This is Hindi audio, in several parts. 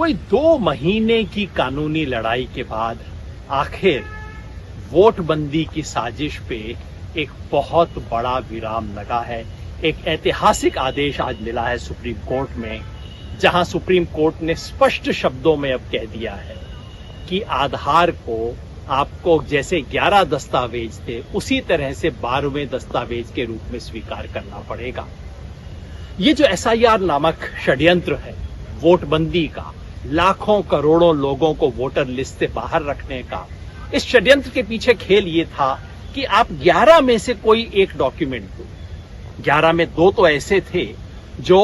कोई 2 महीने की कानूनी लड़ाई के बाद आखिर वोटबंदी की साजिश पे एक बहुत बड़ा विराम लगा है। एक ऐतिहासिक आदेश आज मिला है सुप्रीम कोर्ट में, जहां सुप्रीम कोर्ट ने स्पष्ट शब्दों में अब कह दिया है कि आधार को आपको जैसे 11 दस्तावेज थे उसी तरह से 12वें दस्तावेज के रूप में स्वीकार करना पड़ेगा। ये जो SIR नामक षड्यंत्र है वोटबंदी का, लाखों करोड़ों लोगों को वोटर लिस्ट से बाहर रखने का, इस षड्यंत्र के पीछे खेल ये था कि आप 11 में से कोई एक डॉक्यूमेंट दो। 11 में 2 तो ऐसे थे जो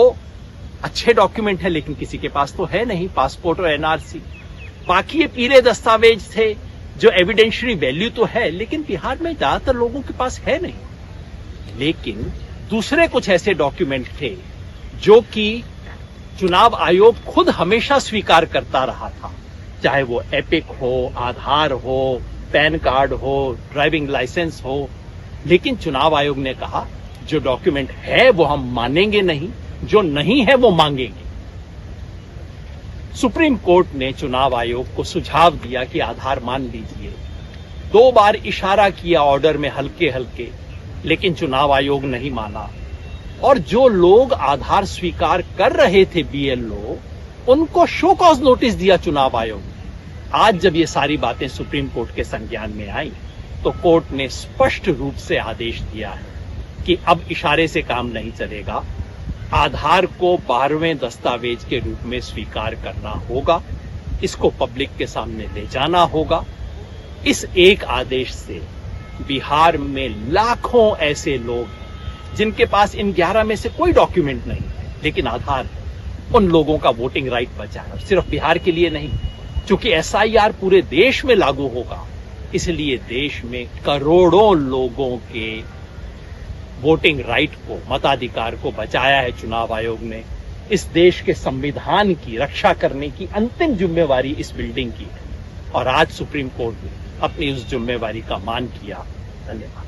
अच्छे डॉक्यूमेंट है लेकिन किसी के पास तो है नहीं, पासपोर्ट और NRC। बाकी ये पीले दस्तावेज थे जो एविडेंशियरी वैल्यू तो है लेकिन बिहार में ज्यादातर लोगों के पास है नहीं। लेकिन दूसरे कुछ ऐसे डॉक्यूमेंट थे जो कि चुनाव आयोग खुद हमेशा स्वीकार करता रहा था, चाहे वो एपिक हो, आधार हो, पैन कार्ड हो, ड्राइविंग लाइसेंस हो। लेकिन चुनाव आयोग ने कहा जो डॉक्यूमेंट है वो हम मानेंगे नहीं, जो नहीं है वो मांगेंगे। सुप्रीम कोर्ट ने चुनाव आयोग को सुझाव दिया कि आधार मान लीजिए। 2 बार इशारा किया ऑर्डर में हल्के हल्के, लेकिन चुनाव आयोग नहीं माना। और जो लोग आधार स्वीकार कर रहे थे BLO, उनको शो कॉज नोटिस दिया चुनाव आयोग ने। आज जब ये सारी बातें सुप्रीम कोर्ट के संज्ञान में आई तो कोर्ट ने स्पष्ट रूप से आदेश दिया है कि अब इशारे से काम नहीं चलेगा, आधार को 12वें दस्तावेज के रूप में स्वीकार करना होगा, इसको पब्लिक के सामने ले जाना होगा। इस एक आदेश से बिहार में लाखों ऐसे लोग हैं जिनके पास इन 11 में से कोई डॉक्यूमेंट नहीं है लेकिन आधार है, उन लोगों का वोटिंग राइट बचा है। सिर्फ बिहार के लिए नहीं, क्योंकि SIR पूरे देश में लागू होगा, इसलिए देश में करोड़ों लोगों के वोटिंग राइट को, मताधिकार को बचाया है चुनाव आयोग ने। इस देश के संविधान की रक्षा करने की अंतिम जिम्मेवारी इस बिल्डिंग की है और आज सुप्रीम कोर्ट ने अपनी उस जिम्मेवारी का मान किया। धन्यवाद।